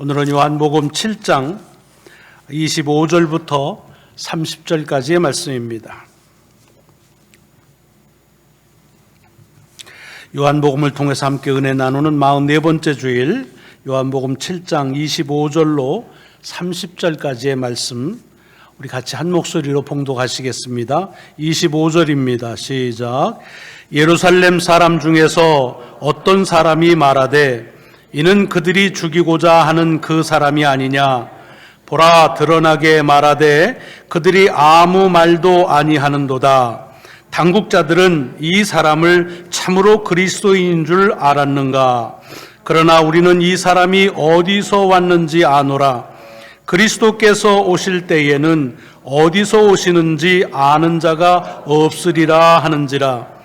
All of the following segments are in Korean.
오늘은 요한복음 7장 25절부터 30절까지의 말씀입니다. 요한복음을 통해서 함께 은혜 나누는 44번째 주일, 요한복음 7장 25절로 30절까지의 말씀, 우리 같이 한 목소리로 봉독하시겠습니다. 25절입니다. 시작. 예루살렘 사람 중에서 어떤 사람이 말하되 이는 그들이 죽이고자 하는 그 사람이 아니냐. 보라, 드러나게 말하되 그들이 아무 말도 아니하는도다. 당국자들은 이 사람을 참으로 그리스도인인 줄 알았는가. 그러나 우리는 이 사람이 어디서 왔는지 아노라. 그리스도께서 오실 때에는 어디서 오시는지 아는 자가 없으리라 하는지라.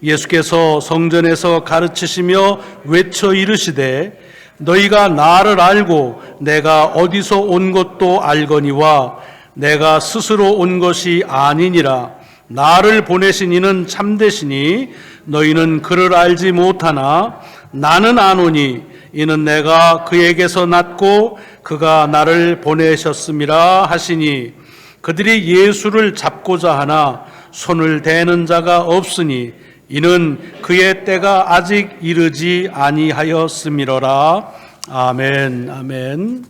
예수께서 성전에서 가르치시며 외쳐 이르시되 너희가 나를 알고 내가 어디서 온 것도 알거니와 내가 스스로 온 것이 아니니라. 나를 보내신 이는 참되시니 너희는 그를 알지 못하나 나는 아노니 이는 내가 그에게서 났고 그가 나를 보내셨음이라 하시니 그들이 예수를 잡고자 하나 손을 대는 자가 없으니 이는 그의 때가 아직 이르지 아니하였음이로라. 아멘. 아멘.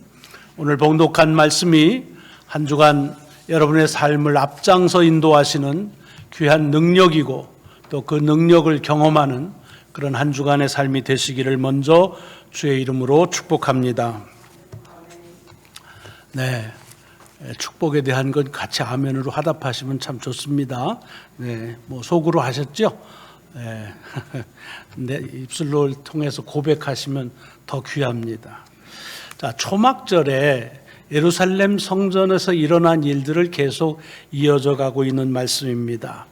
오늘 봉독한 말씀이 한 주간 여러분의 삶을 앞장서 인도하시는 귀한 능력이고 또 그 능력을 경험하는 그런 한 주간의 삶이 되시기를 먼저 주의 이름으로 축복합니다. 네, 축복에 대한 건 같이 아멘으로 화답하시면 참 좋습니다. 네, 뭐 속으로 하셨죠? 네. 네, 입술로 통해서 고백하시면 더 귀합니다. 자, 초막절에 예루살렘 성전에서 일어난 일들을 계속 이어져 가고 있는 말씀입니다.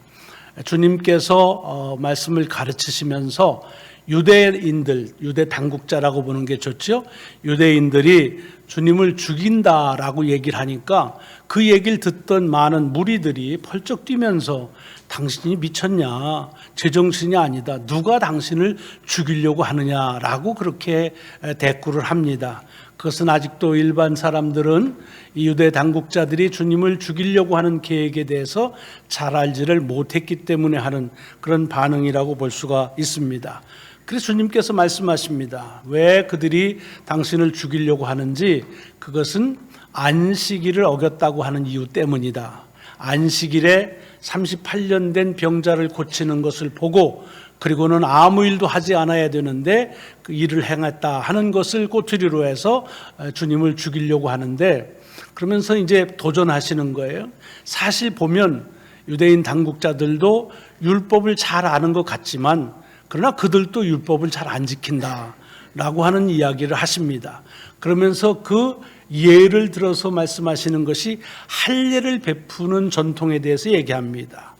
주님께서 말씀을 가르치시면서 유대인들, 유대 당국자라고 보는 게 좋죠. 유대인들이 주님을 죽인다라고 얘기를 하니까 그 얘기를 듣던 많은 무리들이 펄쩍 뛰면서 당신이 미쳤냐, 제정신이 아니다, 누가 당신을 죽이려고 하느냐라고 그렇게 대꾸를 합니다. 그것은 아직도 일반 사람들은 이 유대 당국자들이 주님을 죽이려고 하는 계획에 대해서 잘 알지를 못했기 때문에 하는 그런 반응이라고 볼 수가 있습니다. 그래서 주님께서 말씀하십니다. 왜 그들이 당신을 죽이려고 하는지, 그것은 안식일을 어겼다고 하는 이유 때문이다. 안식일에 38년 된 병자를 고치는 것을 보고 그리고는 아무 일도 하지 않아야 되는데 그 일을 행했다 하는 것을 꼬투리로 해서 주님을 죽이려고 하는데, 그러면서 이제 도전하시는 거예요. 사실 보면 유대인 당국자들도 율법을 잘 아는 것 같지만 그러나 그들도 율법을 잘 안 지킨다라고 하는 이야기를 하십니다. 그러면서 그 예를 들어서 말씀하시는 것이 할례를 베푸는 전통에 대해서 얘기합니다.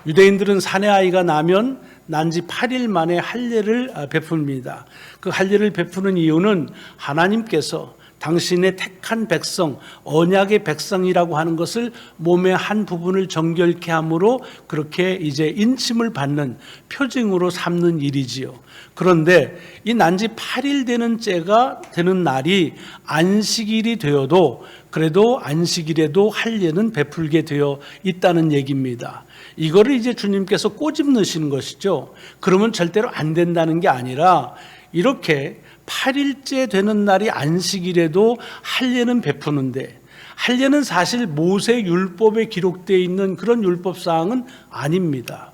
유대인들은 사내 아이가 나면 난 지 8일 만에 할례를 베풉니다. 그 할례를 베푸는 이유는 하나님께서 당신의 택한 백성, 언약의 백성이라고 하는 것을 몸의 한 부분을 정결케 함으로 그렇게 이제 인침을 받는 표징으로 삼는 일이지요. 그런데 이 난지 8일 되는 때가 되는 날이 안식일이 되어도 그래도 안식일에도 할례는 베풀게 되어 있다는 얘기입니다. 이거를 이제 주님께서 꼬집 넣으시는 것이죠. 그러면 절대로 안 된다는 게 아니라 이렇게 8일째 되는 날이 안식일에도 할례는 베푸는데, 할례는 사실 모세 율법에 기록되어 있는 그런 율법사항은 아닙니다.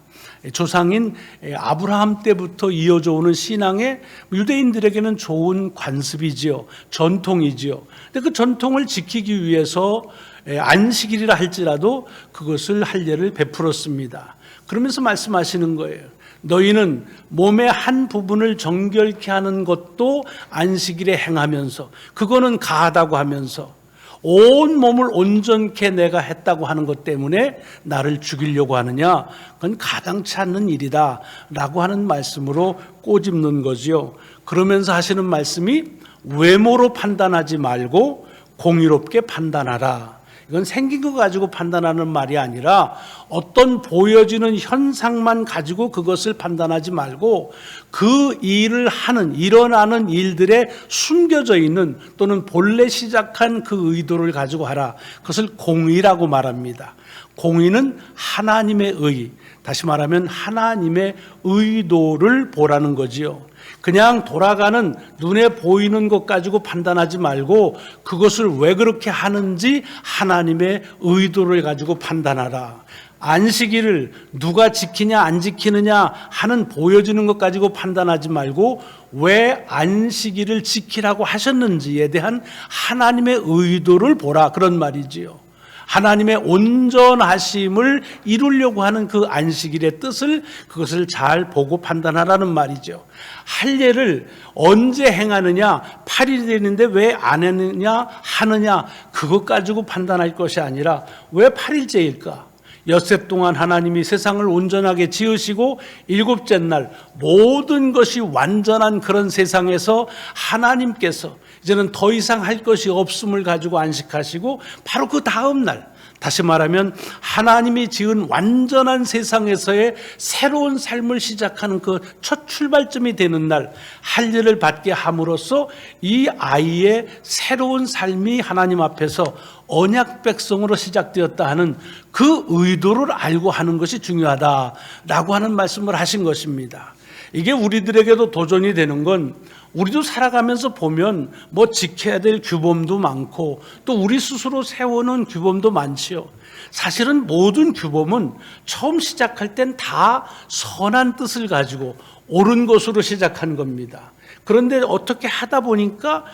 조상인 아브라함 때부터 이어져 오는 신앙의 유대인들에게는 좋은 관습이지요. 전통이지요. 근데 그 전통을 지키기 위해서 안식일이라 할지라도 그것을 할례를 베풀었습니다. 그러면서 말씀하시는 거예요. 너희는 몸의 한 부분을 정결케 하는 것도 안식일에 행하면서, 그거는 가하다고 하면서 온 몸을 온전케 내가 했다고 하는 것 때문에 나를 죽이려고 하느냐? 그건 가당치 않는 일이다 라고 하는 말씀으로 꼬집는 거지요. 그러면서 하시는 말씀이 외모로 판단하지 말고 공의롭게 판단하라. 이건 생긴 거 가지고 판단하는 말이 아니라 어떤 보여지는 현상만 가지고 그것을 판단하지 말고 그 일을 하는, 일어나는 일들에 숨겨져 있는 또는 본래 시작한 그 의도를 가지고 하라. 그것을 공의라고 말합니다. 공의는 하나님의 의, 다시 말하면 하나님의 의도를 보라는 거지요. 그냥 돌아가는 눈에 보이는 것 가지고 판단하지 말고 그것을 왜 그렇게 하는지 하나님의 의도를 가지고 판단하라. 안식일을 누가 지키냐 안 지키느냐 하는 보여지는 것 가지고 판단하지 말고 왜 안식일을 지키라고 하셨는지에 대한 하나님의 의도를 보라, 그런 말이지요. 하나님의 온전하심을 이루려고 하는 그 안식일의 뜻을, 그것을 잘 보고 판단하라는 말이죠. 할례를 언제 행하느냐, 8일이 되는데 왜 안 하느냐, 그것 가지고 판단할 것이 아니라 왜 8일째일까? 엿새 동안 하나님이 세상을 온전하게 지으시고 일곱째 날 모든 것이 완전한 그런 세상에서 하나님께서 이제는 더 이상 할 것이 없음을 가지고 안식하시고 바로 그 다음 날, 다시 말하면 하나님이 지은 완전한 세상에서의 새로운 삶을 시작하는 그 첫 출발점이 되는 날, 할례를 받게 함으로써 이 아이의 새로운 삶이 하나님 앞에서 언약 백성으로 시작되었다 하는 그 의도를 알고 하는 것이 중요하다라고 하는 말씀을 하신 것입니다. 이게 우리들에게도 도전이 되는 건, 우리도 살아가면서 보면 뭐 지켜야 될 규범도 많고 또 우리 스스로 세우는 규범도 많지요. 사실은 모든 규범은 처음 시작할 땐 다 선한 뜻을 가지고 옳은 것으로 시작한 겁니다. 그런데 어떻게 하다 보니까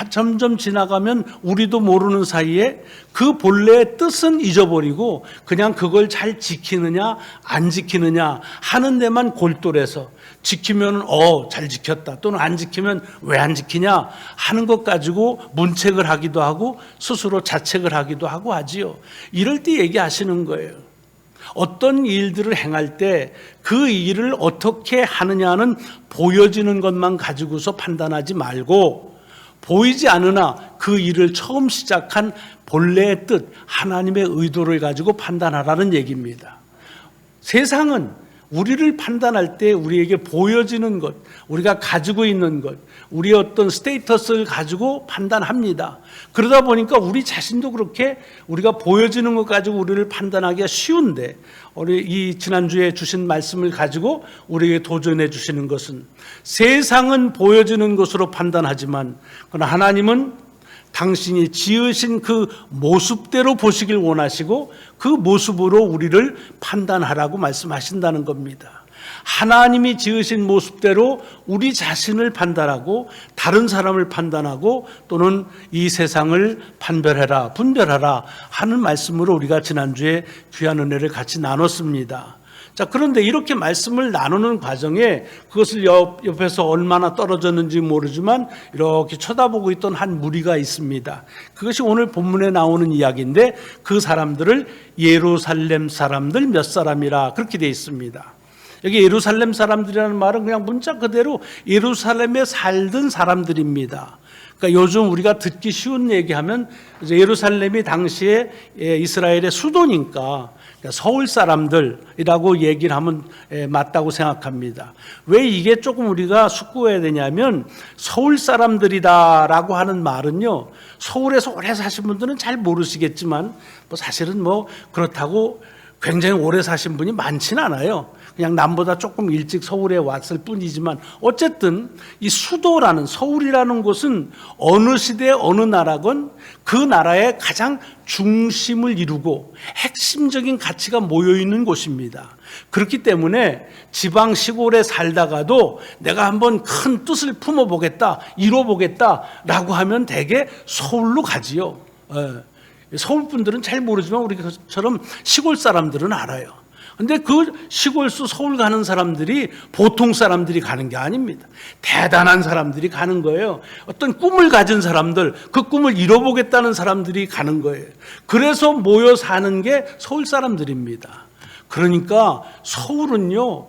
점점 지나가면 우리도 모르는 사이에 그 본래의 뜻은 잊어버리고 그냥 그걸 잘 지키느냐 안 지키느냐 하는 데만 골똘해서, 지키면 잘 지켰다, 또는 안 지키면 왜 안 지키냐 하는 것 가지고 문책을 하기도 하고 스스로 자책을 하기도 하고 하지요. 이럴 때 얘기하시는 거예요. 어떤 일들을 행할 때 그 일을 어떻게 하느냐는 보여지는 것만 가지고서 판단하지 말고 보이지 않으나 그 일을 처음 시작한 본래의 뜻, 하나님의 의도를 가지고 판단하라는 얘기입니다. 세상은 우리를 판단할 때 우리에게 보여지는 것, 우리가 가지고 있는 것, 우리의 어떤 스테이터스를 가지고 판단합니다. 그러다 보니까 우리 자신도 그렇게 우리가 보여지는 것 가지고 우리를 판단하기가 쉬운데, 우리 이 지난주에 주신 말씀을 가지고 우리에게 도전해 주시는 것은, 세상은 보여지는 것으로 판단하지만 그러나 하나님은 당신이 지으신 그 모습대로 보시길 원하시고 그 모습으로 우리를 판단하라고 말씀하신다는 겁니다. 하나님이 지으신 모습대로 우리 자신을 판단하고 다른 사람을 판단하고 또는 이 세상을 판별해라, 분별하라 하는 말씀으로 우리가 지난주에 귀한 은혜를 같이 나눴습니다. 자, 그런데 이렇게 말씀을 나누는 과정에 그것을 옆에서 얼마나 떨어졌는지 모르지만 이렇게 쳐다보고 있던 한 무리가 있습니다. 그것이 오늘 본문에 나오는 이야기인데, 그 사람들을 예루살렘 사람들 몇 사람이라 그렇게 되어 있습니다. 여기 예루살렘 사람들이라는 말은 그냥 문자 그대로 예루살렘에 살던 사람들입니다. 그러니까 요즘 우리가 듣기 쉬운 얘기하면 예루살렘이 당시에 이스라엘의 수도니까 서울 사람들이라고 얘기를 하면 맞다고 생각합니다. 왜 이게 조금 우리가 숙고해야 되냐면, 서울 사람들이다라고 하는 말은요, 서울에서 오래 사신 분들은 잘 모르시겠지만 사실은 그렇다고 굉장히 오래 사신 분이 많지는 않아요. 그냥 남보다 조금 일찍 서울에 왔을 뿐이지만, 어쨌든 이 수도라는, 서울이라는 곳은 어느 시대 어느 나라건 그 나라의 가장 중심을 이루고 핵심적인 가치가 모여있는 곳입니다. 그렇기 때문에 지방 시골에 살다가도 내가 한번 큰 뜻을 품어보겠다, 이뤄보겠다라고 하면 대개 서울로 가지요. 서울 분들은 잘 모르지만 우리처럼 시골 사람들은 알아요. 근데 그 시골수 서울 가는 사람들이 보통 사람들이 가는 게 아닙니다. 대단한 사람들이 가는 거예요. 어떤 꿈을 가진 사람들, 그 꿈을 이뤄보겠다는 사람들이 가는 거예요. 그래서 모여 사는 게 서울 사람들입니다. 그러니까 서울은요,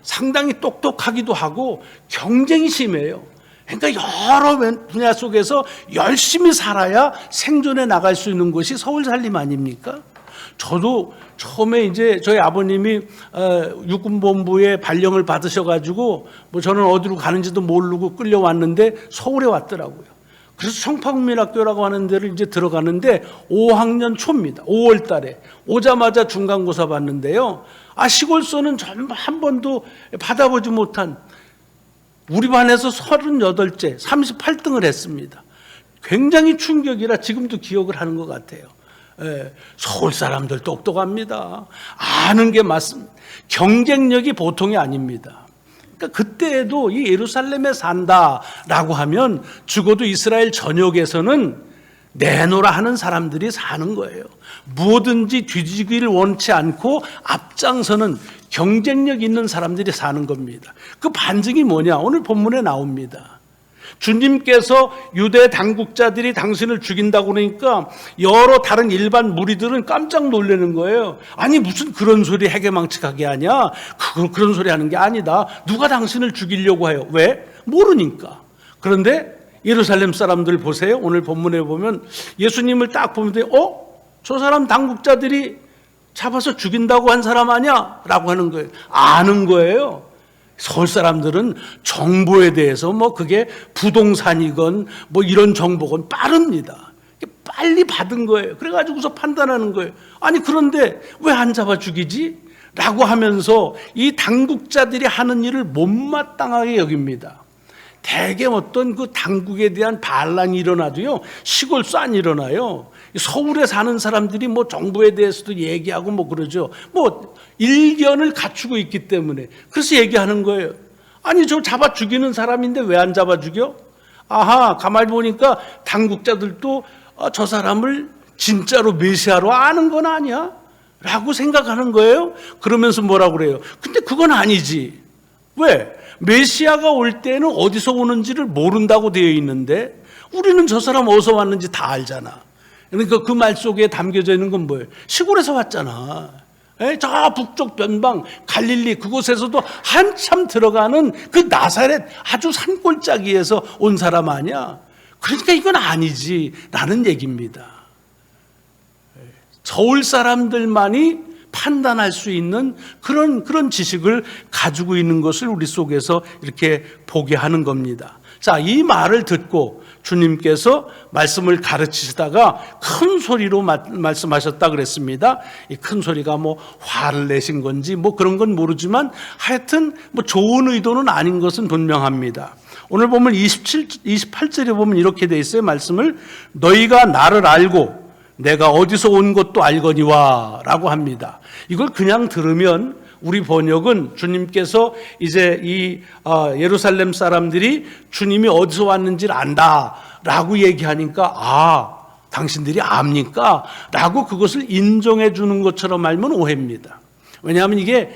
상당히 똑똑하기도 하고 경쟁이 심해요. 그러니까 여러 분야 속에서 열심히 살아야 생존해 나갈 수 있는 것이 서울 살림 아닙니까? 저도 처음에 이제 저희 아버님이 육군본부에 발령을 받으셔가지고 뭐 저는 어디로 가는지도 모르고 끌려왔는데 서울에 왔더라고요. 그래서 청파국민학교라고 하는 데를 이제 들어가는데 5학년 초입니다. 5월 달에 오자마자 중간고사 봤는데요. 시골서는 전부 한 번도 받아보지 못한, 우리 반에서 38째 38등을 했습니다. 굉장히 충격이라 지금도 기억을 하는 것 같아요. 서울 사람들 똑똑합니다. 아는 게 맞습니다. 경쟁력이 보통이 아닙니다. 그러니까 그때에도 이 예루살렘에 산다라고 하면 죽어도 이스라엘 전역에서는 내노라 하는 사람들이 사는 거예요. 무엇든지 뒤지기를 원치 않고 앞장서는 경쟁력 있는 사람들이 사는 겁니다. 그 반증이 뭐냐? 오늘 본문에 나옵니다. 주님께서 유대 당국자들이 당신을 죽인다고 그러니까 여러 다른 일반 무리들은 깜짝 놀라는 거예요. 아니 무슨 그런 소리 해괴망측하게 하냐? 그런 소리 하는 게 아니다. 누가 당신을 죽이려고 해요? 왜? 모르니까. 그런데 예루살렘 사람들 보세요. 오늘 본문에 보면 예수님을 딱 보면 저 사람 당국자들이 잡아서 죽인다고 한 사람 아니야? 라고 하는 거예요. 아는 거예요. 서울 사람들은 정보에 대해서 뭐 그게 부동산이건 뭐 이런 정보건 빠릅니다. 빨리 받은 거예요. 그래가지고서 판단하는 거예요. 아니 그런데 왜 안 잡아 죽이지? 라고 하면서 이 당국자들이 하는 일을 못마땅하게 여깁니다. 대개 어떤 그 당국에 대한 반란이 일어나도요, 시골서 안 일어나요. 서울에 사는 사람들이 뭐 정부에 대해서도 얘기하고 뭐 그러죠. 뭐 일견을 갖추고 있기 때문에. 그래서 얘기하는 거예요. 아니 저 잡아 죽이는 사람인데 왜 안 잡아 죽여? 가만히 보니까 당국자들도 저 사람을 진짜로 메시아로 아는 건 아니야? 라고 생각하는 거예요. 그러면서 뭐라고 그래요? 근데 그건 아니지. 왜? 메시아가 올 때는 어디서 오는지를 모른다고 되어 있는데 우리는 저 사람 어디서 왔는지 다 알잖아. 그러니까 그 말 속에 담겨져 있는 건 뭐예요? 시골에서 왔잖아. 저 북쪽 변방 갈릴리 그곳에서도 한참 들어가는 그 나사렛 아주 산골짜기에서 온 사람 아니야. 그러니까 이건 아니지 라는 얘기입니다. 서울 사람들만이 판단할 수 있는 그런 지식을 가지고 있는 것을 우리 속에서 이렇게 보게 하는 겁니다. 자, 이 말을 듣고 주님께서 말씀을 가르치시다가 큰 소리로 말씀하셨다 그랬습니다. 이 큰 소리가 뭐 화를 내신 건지 뭐 그런 건 모르지만 하여튼 뭐 좋은 의도는 아닌 것은 분명합니다. 오늘 보면 28절에 보면 이렇게 돼 있어요. 말씀을 너희가 나를 알고 내가 어디서 온 것도 알거니와 라고 합니다. 이걸 그냥 들으면 우리 번역은 주님께서 이제 이 예루살렘 사람들이 주님이 어디서 왔는지를 안다 라고 얘기하니까 당신들이 압니까? 라고 그것을 인정해 주는 것처럼 알면 오해입니다. 왜냐하면 이게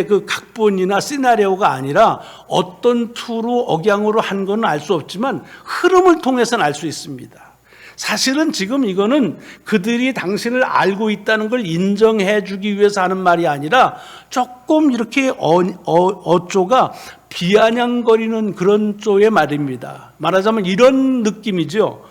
그 각본이나 시나리오가 아니라 어떤 투로 억양으로 한 건 알 수 없지만 흐름을 통해서는 알 수 있습니다. 사실은 지금 이거는 그들이 당신을 알고 있다는 걸 인정해 주기 위해서 하는 말이 아니라 조금 이렇게 어조가 비아냥거리는 그런 쪽의 말입니다. 말하자면 이런 느낌이죠.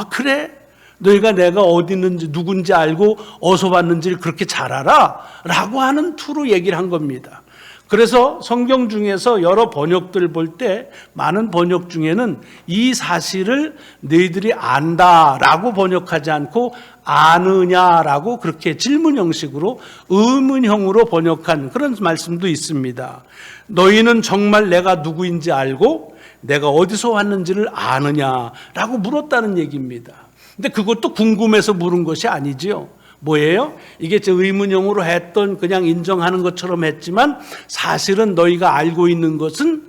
그래? 너희가 내가 어디 있는지 누군지 알고 어디서 왔는지를 그렇게 잘 알아? 라고 하는 투로 얘기를 한 겁니다. 그래서 성경 중에서 여러 번역들 볼 때 많은 번역 중에는 이 사실을 너희들이 안다라고 번역하지 않고 아느냐라고 그렇게 질문 형식으로 의문형으로 번역한 그런 말씀도 있습니다. 너희는 정말 내가 누구인지 알고 내가 어디서 왔는지를 아느냐라고 물었다는 얘기입니다. 근데 그것도 궁금해서 물은 것이 아니지요. 뭐예요? 이게 제 의문형으로 했던 그냥 인정하는 것처럼 했지만 사실은 너희가 알고 있는 것은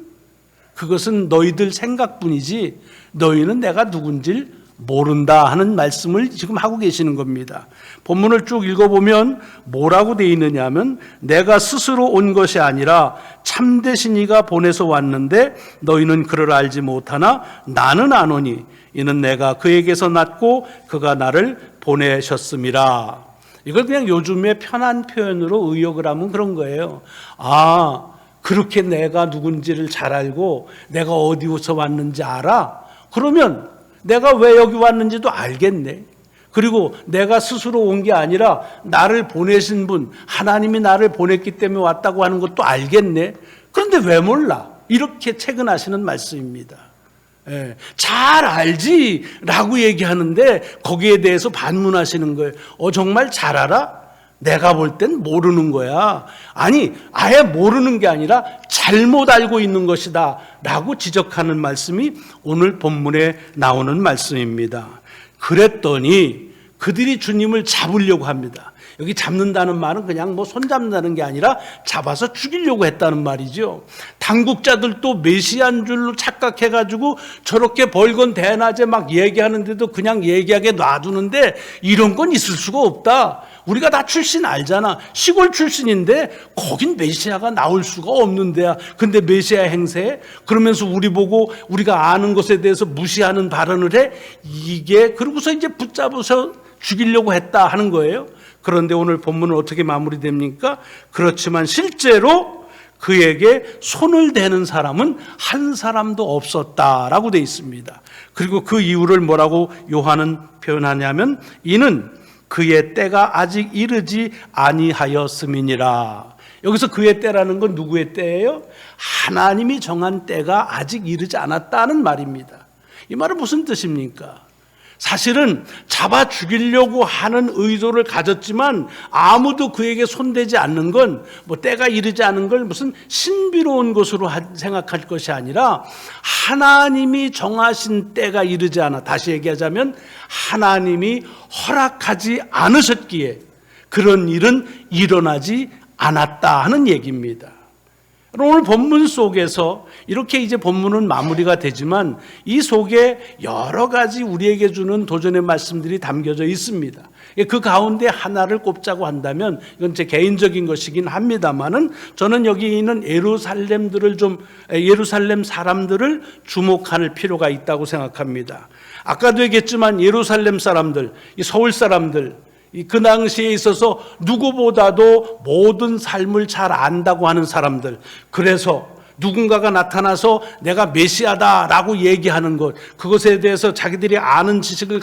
그것은 너희들 생각뿐이지 너희는 내가 누군지를 모른다 하는 말씀을 지금 하고 계시는 겁니다. 본문을 쭉 읽어보면 뭐라고 되어 있느냐 하면 내가 스스로 온 것이 아니라 참되신 이가 보내서 왔는데 너희는 그를 알지 못하나 나는 아노니 이는 내가 그에게서 났고 그가 나를 보내셨음이라. 이걸 그냥 요즘의 편한 표현으로 의역을 하면 그런 거예요. 그렇게 내가 누군지를 잘 알고 내가 어디서 왔는지 알아? 그러면 내가 왜 여기 왔는지도 알겠네. 그리고 내가 스스로 온 게 아니라 나를 보내신 분, 하나님이 나를 보냈기 때문에 왔다고 하는 것도 알겠네. 그런데 왜 몰라? 이렇게 체근하시는 말씀입니다. 잘 알지라고 얘기하는데 거기에 대해서 반문하시는 거예요. 정말 잘 알아? 내가 볼 땐 모르는 거야. 아니, 아예 모르는 게 아니라 잘못 알고 있는 것이다 라고 지적하는 말씀이 오늘 본문에 나오는 말씀입니다. 그랬더니 그들이 주님을 잡으려고 합니다. 여기 잡는다는 말은 그냥 손잡는다는 게 아니라 잡아서 죽이려고 했다는 말이죠. 당국자들도 메시아인 줄로 착각해가지고 저렇게 벌건 대낮에 막 얘기하는데도 그냥 얘기하게 놔두는데 이런 건 있을 수가 없다. 우리가 다 출신 알잖아. 시골 출신인데 거긴 메시아가 나올 수가 없는 데야. 근데 메시아 행세해? 그러면서 우리 보고 우리가 아는 것에 대해서 무시하는 발언을 해? 이게 그러고서 이제 붙잡아서 죽이려고 했다 하는 거예요. 그런데 오늘 본문은 어떻게 마무리됩니까? 그렇지만 실제로 그에게 손을 대는 사람은 한 사람도 없었다라고 되어 있습니다. 그리고 그 이유를 뭐라고 요한은 표현하냐면 이는 그의 때가 아직 이르지 아니하였음이니라. 여기서 그의 때라는 건 누구의 때예요? 하나님이 정한 때가 아직 이르지 않았다는 말입니다. 이 말은 무슨 뜻입니까? 사실은 잡아 죽이려고 하는 의도를 가졌지만 아무도 그에게 손대지 않는 건 때가 이르지 않은 걸 무슨 신비로운 것으로 생각할 것이 아니라 하나님이 정하신 때가 이르지 않아. 다시 얘기하자면 하나님이 허락하지 않으셨기에 그런 일은 일어나지 않았다 하는 얘기입니다. 오늘 본문 속에서 이렇게 이제 본문은 마무리가 되지만 이 속에 여러 가지 우리에게 주는 도전의 말씀들이 담겨져 있습니다. 그 가운데 하나를 꼽자고 한다면 이건 제 개인적인 것이긴 합니다만은 저는 여기 있는 예루살렘 사람들을 주목할 필요가 있다고 생각합니다. 아까도 얘기했지만 예루살렘 사람들, 이 서울 사람들, 그 당시에 있어서 누구보다도 모든 삶을 잘 안다고 하는 사람들, 그래서 누군가가 나타나서 내가 메시아다라고 얘기하는 것, 그것에 대해서 자기들이 아는 지식을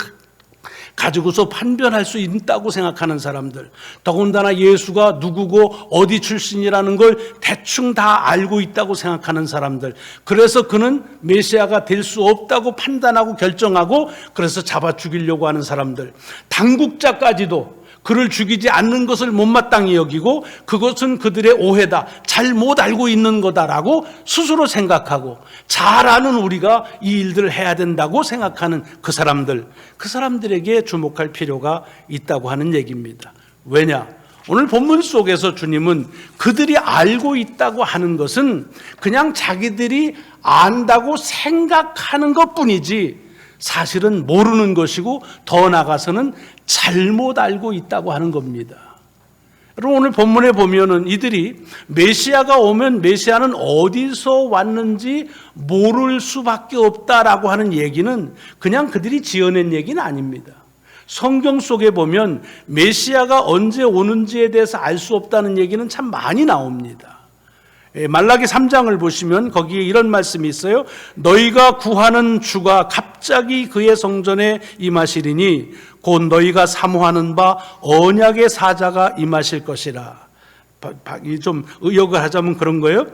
가지고서 판별할 수 있다고 생각하는 사람들, 더군다나 예수가 누구고 어디 출신이라는 걸 대충 다 알고 있다고 생각하는 사람들, 그래서 그는 메시아가 될 수 없다고 판단하고 결정하고 그래서 잡아 죽이려고 하는 사람들, 당국자까지도 그를 죽이지 않는 것을 못마땅히 여기고 그것은 그들의 오해다, 잘못 알고 있는 거다라고 스스로 생각하고 잘 아는 우리가 이 일들을 해야 된다고 생각하는 그 사람들에게 주목할 필요가 있다고 하는 얘기입니다. 왜냐? 오늘 본문 속에서 주님은 그들이 알고 있다고 하는 것은 그냥 자기들이 안다고 생각하는 것뿐이지 사실은 모르는 것이고 더 나아가서는 잘못 알고 있다고 하는 겁니다. 여러분, 오늘 본문에 보면은 이들이 메시아가 오면 메시아는 어디서 왔는지 모를 수밖에 없다라고 하는 얘기는 그냥 그들이 지어낸 얘기는 아닙니다. 성경 속에 보면 메시아가 언제 오는지에 대해서 알 수 없다는 얘기는 참 많이 나옵니다. 말라기 3장을 보시면 거기에 이런 말씀이 있어요. 너희가 구하는 주가 갑자기 그의 성전에 임하시리니 곧 너희가 사모하는 바 언약의 사자가 임하실 것이라. 좀 의역을 하자면 그런 거예요.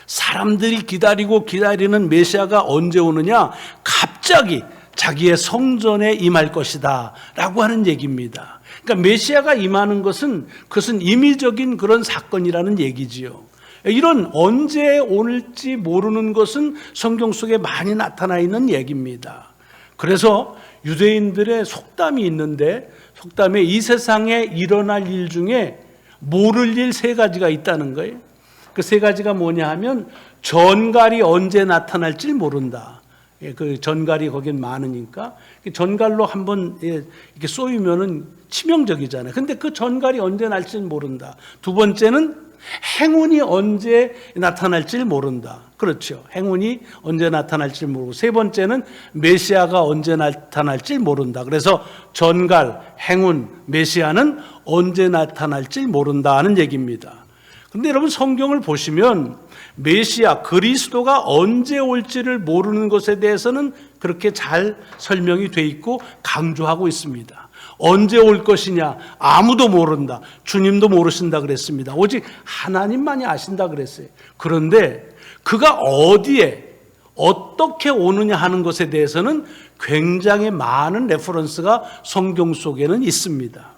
사람들이 기다리는 메시아가 언제 오느냐? 갑자기 자기의 성전에 임할 것이다 라고 하는 얘기입니다. 그러니까 메시아가 임하는 것은 그것은 임의적인 그런 사건이라는 얘기지요. 이런 언제 올지 모르는 것은 성경 속에 많이 나타나 있는 얘기입니다. 그래서 유대인들의 속담이 있는데 속담에 이 세상에 일어날 일 중에 모를 일 3가지가 있다는 거예요. 그 3가지가 뭐냐 하면 전갈이 언제 나타날지 모른다. 그 전갈이 거긴 많으니까 전갈로 한번 이렇게 쏘이면은 치명적이잖아요. 근데 그 전갈이 언제 날지 모른다. 2번째는 행운이 언제 나타날지 모른다. 그렇죠. 행운이 언제 나타날지 모르고 3번째는 메시아가 언제 나타날지 모른다. 그래서 전갈, 행운, 메시아는 언제 나타날지 모른다 하는 얘기입니다. 근데 여러분 성경을 보시면 메시아 그리스도가 언제 올지를 모르는 것에 대해서는 그렇게 잘 설명이 돼 있고 강조하고 있습니다. 언제 올 것이냐 아무도 모른다. 주님도 모르신다 그랬습니다. 오직 하나님만이 아신다 그랬어요. 그런데 그가 어디에 어떻게 오느냐 하는 것에 대해서는 굉장히 많은 레퍼런스가 성경 속에는 있습니다.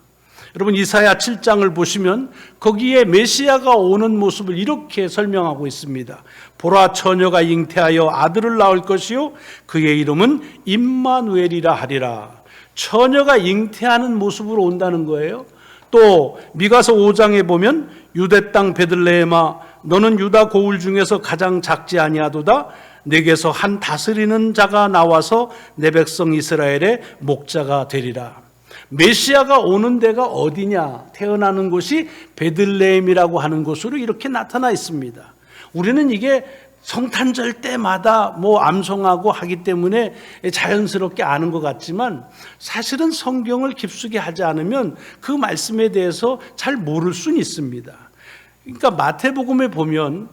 여러분 이사야 7장을 보시면 거기에 메시아가 오는 모습을 이렇게 설명하고 있습니다. 보라 처녀가 잉태하여 아들을 낳을 것이요 그의 이름은 임마누엘이라 하리라. 처녀가 잉태하는 모습으로 온다는 거예요. 또 미가서 5장에 보면 유대 땅 베들레헴아 너는 유다 고을 중에서 가장 작지 아니하도다. 내게서 한 다스리는 자가 나와서 내 백성 이스라엘의 목자가 되리라. 메시아가 오는 데가 어디냐? 태어나는 곳이 베들레헴이라고 하는 곳으로 이렇게 나타나 있습니다. 우리는 이게 성탄절 때마다 암송하고 하기 때문에 자연스럽게 아는 것 같지만 사실은 성경을 깊숙이 하지 않으면 그 말씀에 대해서 잘 모를 수는 있습니다. 그러니까 마태복음에 보면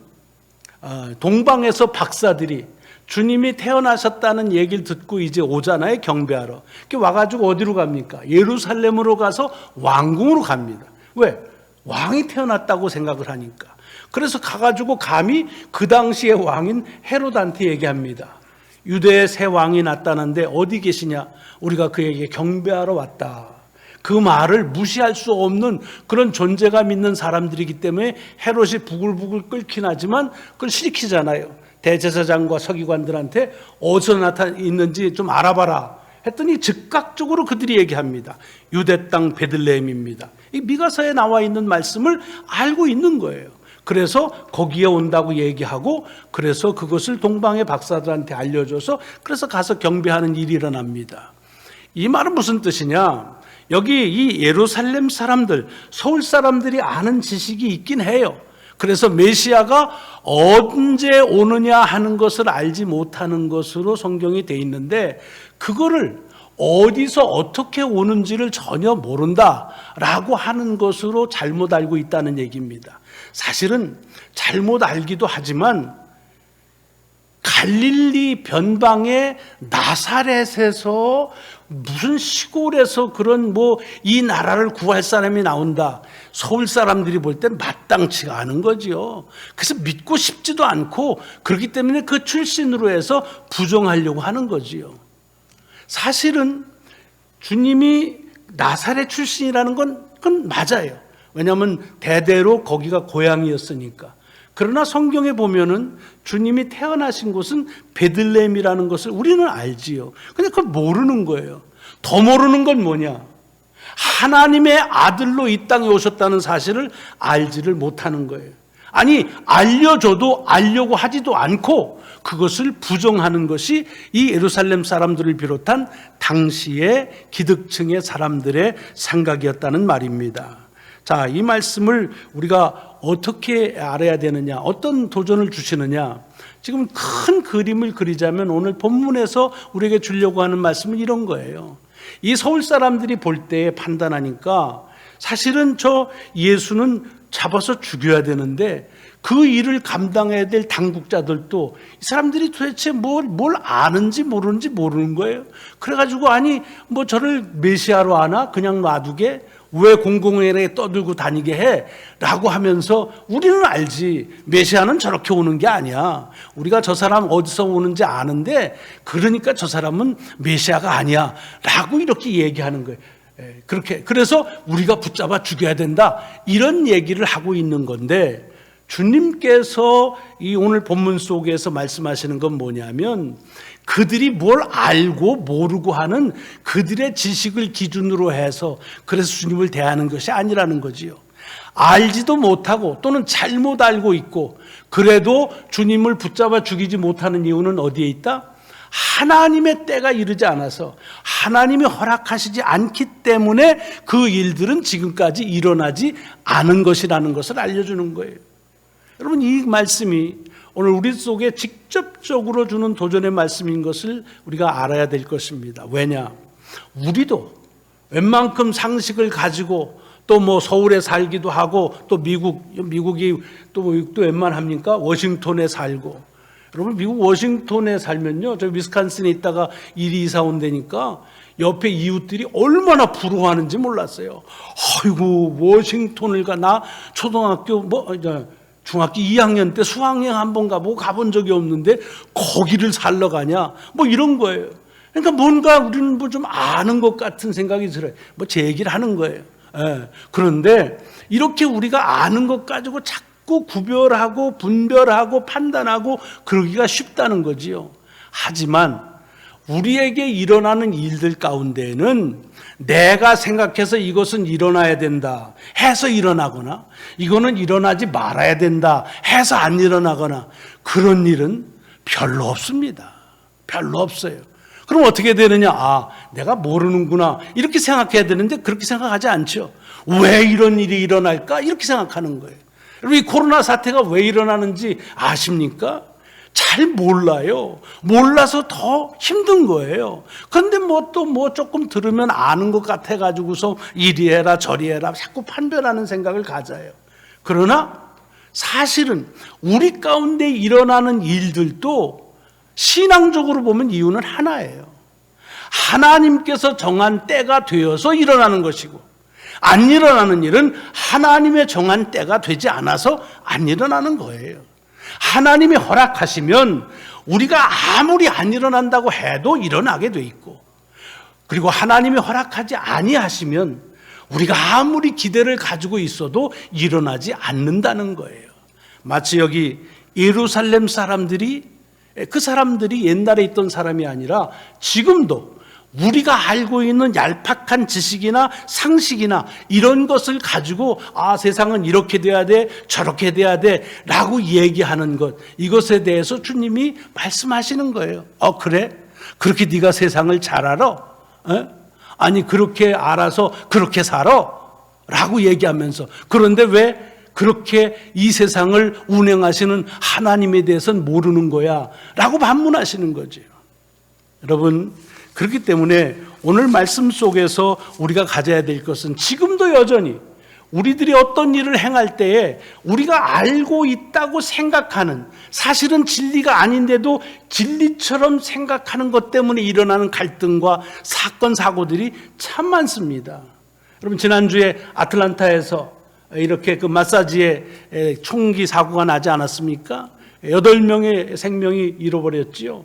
동방에서 박사들이 주님이 태어나셨다는 얘기를 듣고 이제 오잖아요. 경배하러. 와가지고 어디로 갑니까? 예루살렘으로 가서 왕궁으로 갑니다. 왜? 왕이 태어났다고 생각을 하니까. 그래서 가가지고 감히 그 당시의 왕인 헤롯한테 얘기합니다. 유대의 새 왕이 났다는데 어디 계시냐? 우리가 그에게 경배하러 왔다. 그 말을 무시할 수 없는 그런 존재감 있는 사람들이기 때문에 헤롯이 부글부글 끓긴 하지만 그걸 시키잖아요. 대제사장과 서기관들한테 어디서 나타 있는지 좀 알아봐라 했더니 즉각적으로 그들이 얘기합니다. 유대 땅 베들레헴입니다. 이 미가서에 나와 있는 말씀을 알고 있는 거예요. 그래서 거기에 온다고 얘기하고 그래서 그것을 동방의 박사들한테 알려줘서 그래서 가서 경배하는 일이 일어납니다. 이 말은 무슨 뜻이냐? 여기 이 예루살렘 사람들, 서울 사람들이 아는 지식이 있긴 해요. 그래서 메시아가 언제 오느냐 하는 것을 알지 못하는 것으로 성경이 되어 있는데 그거를 어디서 어떻게 오는지를 전혀 모른다라고 하는 것으로 잘못 알고 있다는 얘기입니다. 사실은 잘못 알기도 하지만 갈릴리 변방의 나사렛에서 무슨 시골에서 그런 이 나라를 구할 사람이 나온다. 서울 사람들이 볼 땐 마땅치가 않은 거지요. 그래서 믿고 싶지도 않고 그렇기 때문에 그 출신으로 해서 부정하려고 하는 거지요. 사실은 주님이 나사렛 출신이라는 그건 맞아요. 왜냐하면 대대로 거기가 고향이었으니까. 그러나 성경에 보면은 주님이 태어나신 곳은 베들레헴이라는 것을 우리는 알지요. 근데 그걸 모르는 거예요. 더 모르는 건 뭐냐? 하나님의 아들로 이 땅에 오셨다는 사실을 알지를 못하는 거예요. 아니, 알려줘도 알려고 하지도 않고 그것을 부정하는 것이 이 예루살렘 사람들을 비롯한 당시의 기득층의 사람들의 생각이었다는 말입니다. 자, 이 말씀을 우리가 어떻게 알아야 되느냐, 어떤 도전을 주시느냐. 지금 큰 그림을 그리자면 오늘 본문에서 우리에게 주려고 하는 말씀은 이런 거예요. 이 서울 사람들이 볼 때 판단하니까 사실은 저 예수는 잡아서 죽여야 되는데 그 일을 감당해야 될 당국자들도 이 사람들이 도대체 뭘 아는지 모르는지 모르는 거예요. 그래가지고 아니 저를 메시아로 아나? 그냥 놔두게? 왜 공공연하게 떠들고 다니게 해? 라고 하면서 우리는 알지. 메시아는 저렇게 오는 게 아니야. 우리가 저 사람 어디서 오는지 아는데 그러니까 저 사람은 메시아가 아니야. 라고 이렇게 얘기하는 거예요. 그래서 우리가 붙잡아 죽여야 된다. 이런 얘기를 하고 있는 건데 주님께서 이 오늘 본문 속에서 말씀하시는 건 뭐냐면 그들이 뭘 알고 모르고 하는 그들의 지식을 기준으로 해서 그래서 주님을 대하는 것이 아니라는 거지요. 알지도 못하고 또는 잘못 알고 있고 그래도 주님을 붙잡아 죽이지 못하는 이유는 어디에 있다? 하나님의 때가 이르지 않아서 하나님이 허락하시지 않기 때문에 그 일들은 지금까지 일어나지 않은 것이라는 것을 알려주는 거예요. 여러분, 이 말씀이 오늘 우리 속에 직접적으로 주는 도전의 말씀인 것을 우리가 알아야 될 것입니다. 왜냐? 우리도 웬만큼 상식을 가지고 또 뭐 서울에 살기도 하고 또 미국이 또 웬만합니까? 워싱턴에 살고. 여러분 미국 워싱턴에 살면요, 저 위스콘신에 있다가 일이 이사 온다니까 옆에 이웃들이 얼마나 부러워하는지 몰랐어요. 아이고 워싱턴을 가, 나 초등학교 중학교 2학년 때 수학여행 한번 가본 적이 없는데 거기를 살러 가냐, 뭐 이런 거예요. 그러니까 뭔가 우리는 뭐 좀 아는 것 같은 생각이 들어요. 뭐 제 얘기를 하는 거예요. 예. 그런데 이렇게 우리가 아는 것 가지고 자꾸 구별하고 분별하고 판단하고 그러기가 쉽다는 거지요. 하지만 우리에게 일어나는 일들 가운데에는 내가 생각해서 이것은 일어나야 된다 해서 일어나거나, 이거는 일어나지 말아야 된다 해서 안 일어나거나, 그런 일은 별로 없습니다. 별로 없어요. 그럼 어떻게 되느냐? 아, 내가 모르는구나 이렇게 생각해야 되는데 그렇게 생각하지 않죠. 왜 이런 일이 일어날까? 이렇게 생각하는 거예요. 여러분, 이 코로나 사태가 왜 일어나는지 아십니까? 잘 몰라요. 몰라서 더 힘든 거예요. 그런데 뭐 조금 들으면 아는 것 같아가지고서 이리 해라 저리 해라 자꾸 판별하는 생각을 가져요. 그러나 사실은 우리 가운데 일어나는 일들도 신앙적으로 보면 이유는 하나예요. 하나님께서 정한 때가 되어서 일어나는 것이고, 안 일어나는 일은 하나님의 정한 때가 되지 않아서 안 일어나는 거예요. 하나님이 허락하시면 우리가 아무리 안 일어난다고 해도 일어나게 돼 있고, 그리고 하나님이 허락하지 아니하시면 우리가 아무리 기대를 가지고 있어도 일어나지 않는다는 거예요. 마치 여기 예루살렘 사람들이, 그 사람들이 옛날에 있던 사람이 아니라 지금도 우리가 알고 있는 얄팍한 지식이나 상식이나 이런 것을 가지고 세상은 이렇게 돼야 돼 저렇게 돼야 돼 라고 얘기하는 것, 이것에 대해서 주님이 말씀하시는 거예요. 그래? 그렇게 네가 세상을 잘 알아? 아니 그렇게 알아서 그렇게 살아? 라고 얘기하면서, 그런데 왜 그렇게 이 세상을 운행하시는 하나님에 대해서는 모르는 거야? 라고 반문하시는 거죠. 여러분, 그렇기 때문에 오늘 말씀 속에서 우리가 가져야 될 것은, 지금도 여전히 우리들이 어떤 일을 행할 때에 우리가 알고 있다고 생각하는, 사실은 진리가 아닌데도 진리처럼 생각하는 것 때문에 일어나는 갈등과 사건 사고들이 참 많습니다. 여러분, 지난주에 아틀란타에서 이렇게 그 마사지에 총기 사고가 나지 않았습니까? 8명의 생명이 잃어버렸지요.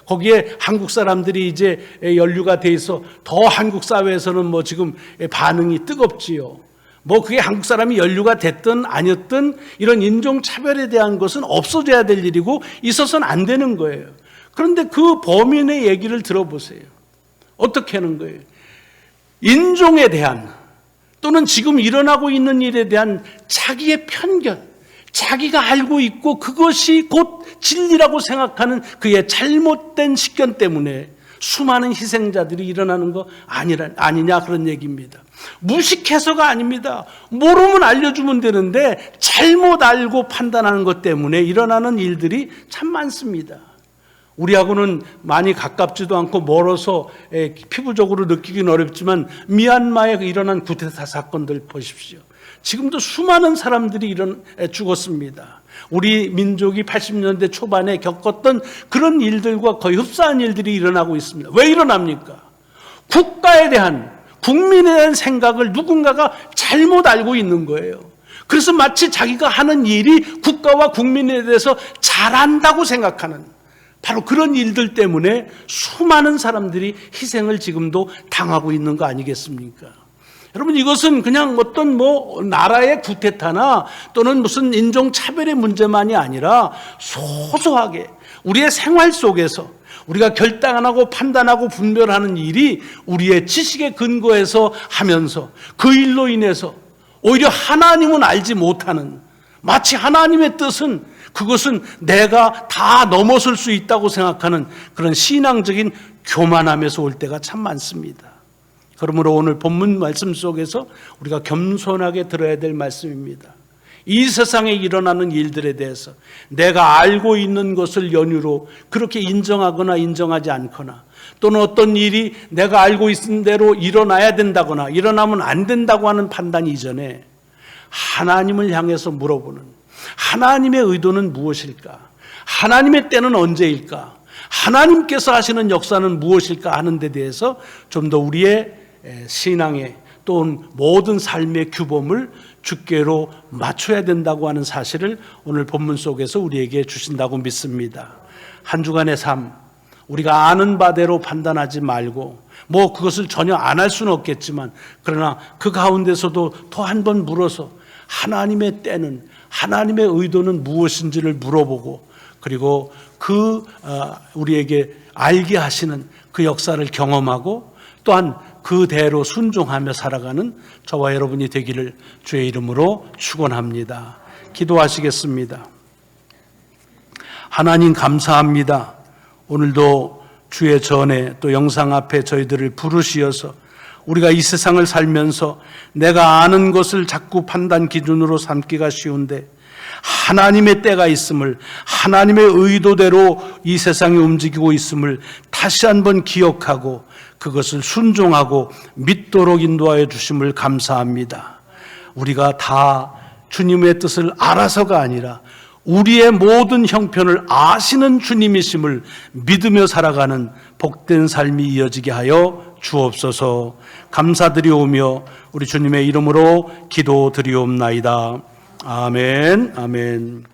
거기에 한국 사람들이 이제 연루가 돼 있어 더 한국 사회에서는 뭐 지금 반응이 뜨겁지요. 뭐 그게 한국 사람이 연루가 됐든 아니었든 이런 인종차별에 대한 것은 없어져야 될 일이고 있어서는 안 되는 거예요. 그런데 그 범인의 얘기를 들어보세요. 어떻게 하는 거예요? 인종에 대한, 또는 지금 일어나고 있는 일에 대한 자기의 편견, 자기가 알고 있고 그것이 곧 진리라고 생각하는 그의 잘못된 식견 때문에 수많은 희생자들이 일어나는 거 아니냐, 그런 얘기입니다. 무식해서가 아닙니다. 모르면 알려주면 되는데 잘못 알고 판단하는 것 때문에 일어나는 일들이 참 많습니다. 우리하고는 많이 가깝지도 않고 멀어서 피부적으로 느끼기는 어렵지만 미얀마에 일어난 쿠데타 사건들 보십시오. 지금도 수많은 사람들이 죽었습니다. 우리 민족이 80년대 초반에 겪었던 그런 일들과 거의 흡사한 일들이 일어나고 있습니다. 왜 일어납니까? 국가에 대한, 국민에 대한 생각을 누군가가 잘못 알고 있는 거예요. 그래서 마치 자기가 하는 일이 국가와 국민에 대해서 잘한다고 생각하는, 바로 그런 일들 때문에 수많은 사람들이 희생을 지금도 당하고 있는 거 아니겠습니까? 여러분, 이것은 그냥 어떤 나라의 쿠데타나 또는 무슨 인종차별의 문제만이 아니라 소소하게 우리의 생활 속에서 우리가 결단하고 판단하고 분별하는 일이 우리의 지식에 근거해서 하면서 그 일로 인해서 오히려 하나님은 알지 못하는, 마치 하나님의 뜻은 그것은 내가 다 넘어설 수 있다고 생각하는 그런 신앙적인 교만함에서 올 때가 참 많습니다. 그러므로 오늘 본문 말씀 속에서 우리가 겸손하게 들어야 될 말씀입니다. 이 세상에 일어나는 일들에 대해서 내가 알고 있는 것을 연유로 그렇게 인정하거나 인정하지 않거나, 또는 어떤 일이 내가 알고 있는 대로 일어나야 된다거나 일어나면 안 된다고 하는 판단 이전에 하나님을 향해서 물어보는, 하나님의 의도는 무엇일까? 하나님의 때는 언제일까? 하나님께서 하시는 역사는 무엇일까 하는 데 대해서 좀 더 우리의 신앙의 또는 모든 삶의 규범을 주께로 맞춰야 된다고 하는 사실을 오늘 본문 속에서 우리에게 주신다고 믿습니다. 한 주간의 삶, 우리가 아는 바대로 판단하지 말고, 뭐 그것을 전혀 안 할 수는 없겠지만, 그러나 그 가운데서도 더 한 번 물어서 하나님의 때는, 하나님의 의도는 무엇인지를 물어보고, 그리고 우리에게 알게 하시는 그 역사를 경험하고, 또한 그대로 순종하며 살아가는 저와 여러분이 되기를 주의 이름으로 축원합니다. 기도하시겠습니다. 하나님 감사합니다. 오늘도 주의 전에 또 영상 앞에 저희들을 부르시어서 우리가 이 세상을 살면서 내가 아는 것을 자꾸 판단 기준으로 삼기가 쉬운데 하나님의 때가 있음을, 하나님의 의도대로 이 세상이 움직이고 있음을 다시 한번 기억하고 그것을 순종하고 믿도록 인도하여 주심을 감사합니다. 우리가 다 주님의 뜻을 알아서가 아니라 우리의 모든 형편을 아시는 주님이심을 믿으며 살아가는 복된 삶이 이어지게 하여 주옵소서. 감사드리오며 우리 주님의 이름으로 기도드리옵나이다. 아멘. 아멘.